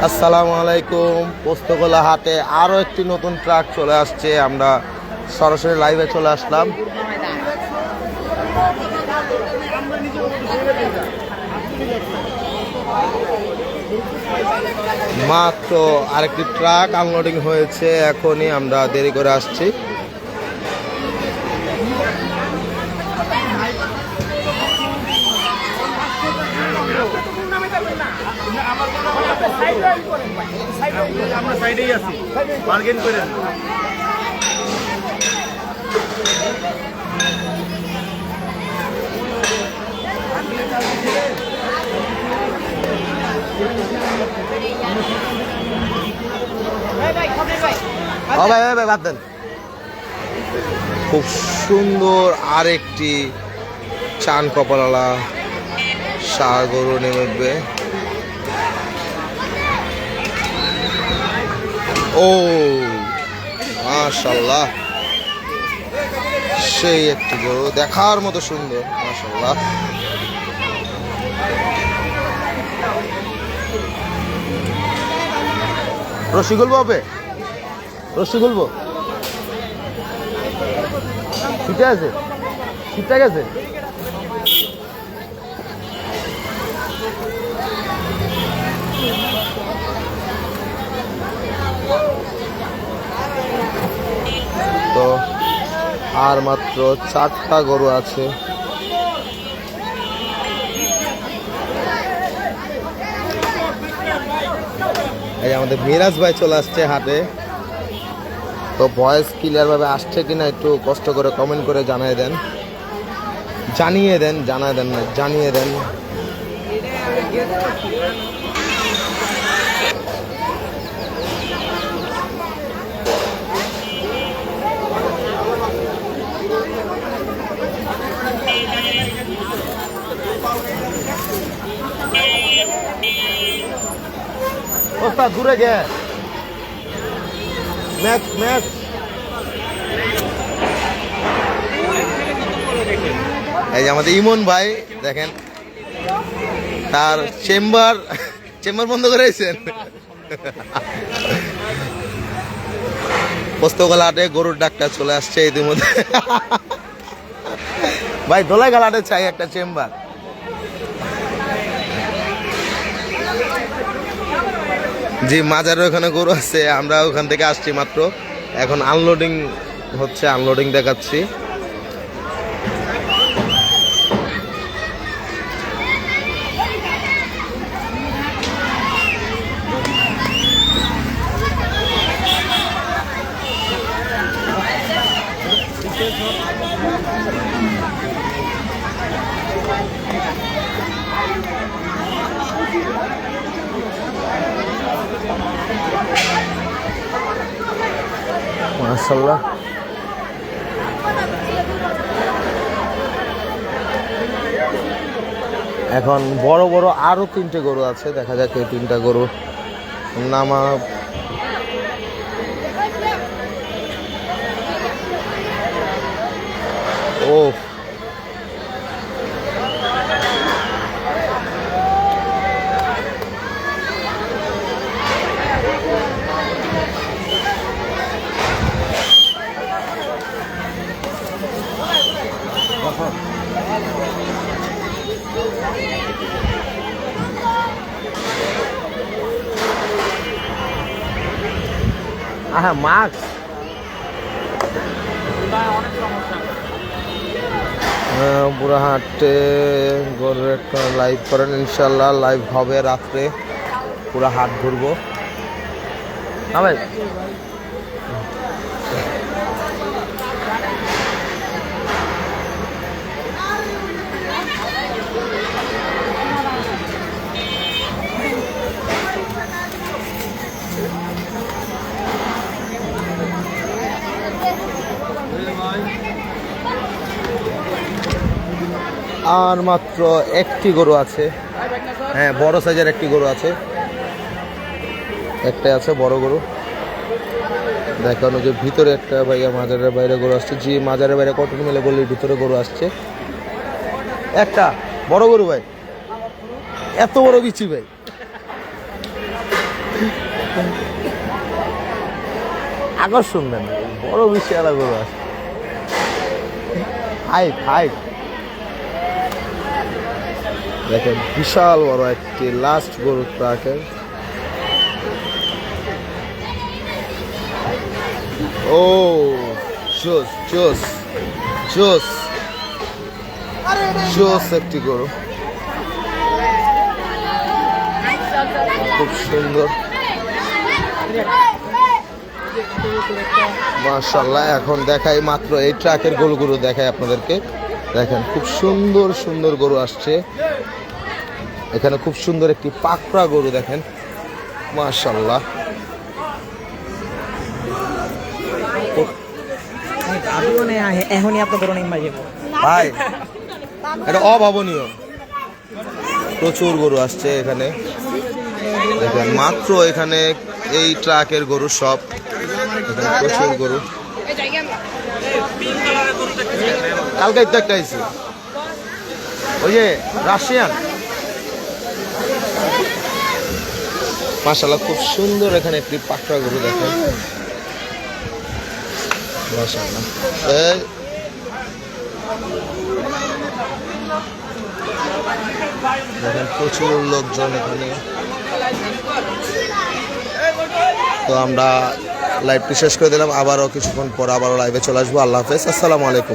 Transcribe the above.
আসসালামু আলাইকুম। পোস্তগোলা হাটে আরও একটি নতুন ট্রাক চলে আসছে। আমরা সরাসরি লাইভে চলে আসলাম। মাত্র আরেকটি ট্রাক আনলোডিং হয়েছে, এখনই আমরা দেরি করে আসছি। আমরা সাইডেই আছি, বার্গেন করেন। বাদ দেন। খুব সুন্দর আরেকটি চান কপালালা ষাঁড় গরু নেমে উঠবে। ও মাশাআল্লাহ, সেই একটি গরু, দেখার মতো সুন্দর। মাশাআল্লাহ, রশি খুলবো হবে, রশি খুলবো। ঠিক আছে, ঠিকঠাক আছে। তো আর মাত্র 4টা গরু আছে। এই আমাদের মিরাজ ভাই চলে আসছে হাটে। তো ভয়েস ক্লিয়ার ভাবে আসছে কিনা একটু কষ্ট করে কমেন্ট করে জানিয়ে দেন, না জানিয়ে দেন। ওস্তাদ দূরে গে ম্যাচ ম্যাচ। এই যে আমাদের ইমন ভাই দেখেন, তার চেম্বার বন্ধ করেছেন। পোস্তগোলা হাটে গরুর ডাক্তার চলে আসছে ইতিমধ্যে। ভাই দোলাই গালাটে চাই একটা চেম্বার। জি, মাজারের ওখানে গরু আছে, আমরা ওখান থেকে আসছি মাত্র। এখন আনলোডিং হচ্ছে, আনলোডিং দেখাচ্ছি। মাশাআল্লাহ, এখন বড় বড় আরো 3টে গরু আছে, দেখা যাক এই 3টা গরু নামা। ও মাস্ক পুরা হাটে গরুর একটা লাইভ করেন, ইনশাল্লাহ লাইভ হবে রাত্রে, পুরা হাট ঘুরবো। হ্যাঁ ভাই, আর মাত্র একটি গরু আছে। হ্যাঁ, বড় সাইজের একটি গরু আছে, একটাই আছে বড় গরু। দেখানো যে ভিতরে একটা ভাইয়া মাজারের বাইরে গরু আসছে। জি, মাজারের বাইরে কটন মিলে গলির ভিতরে গরু আসছে। একটা বড় গরু ভাই, এত বড় বিচি ভাই। আকর্ষণ দেন, বড় বিশাল গরু আছে। হাইট হাইট দেখেন, বিশাল বড় একটি লাস্ট গরু ট্রাকের। ও জোস জোস জোস জোস একটি গরু, খুব সুন্দর মাশাআল্লাহ। এখন দেখাই মাত্র এই ট্রাকের গরুগুলো দেখাই আপনাদেরকে। দেখেন খুব সুন্দর সুন্দর গরু আসছে এখানে, খুব সুন্দর একটি পাকড়া গরু দেখেন মাশাআল্লাহ। এখনই আপনার ধরুন ভাই এটা অভাবনীয়, প্রচুর গরু আসছে এখানে দেখেন। মাত্র এখানে এই ট্রাকের গরু সব, এখানে প্রচুর গরু। কালকে তো একটা আইছে, ওই যে রাশিয়ান। মাশাআল্লাহ খুব সুন্দর এখানে একটি পাকড়া গরু দেখেন মাশাআল্লাহ। দেখেন প্রচুর লোকজন এখানে। তো আমরা লাইভটি শেষ করে দিলাম, আবারও কিছুক্ষণ পর আবারও লাইভে চলে আসবো। আল্লাহ হাফেজ, আসসালামু আলাইকুম।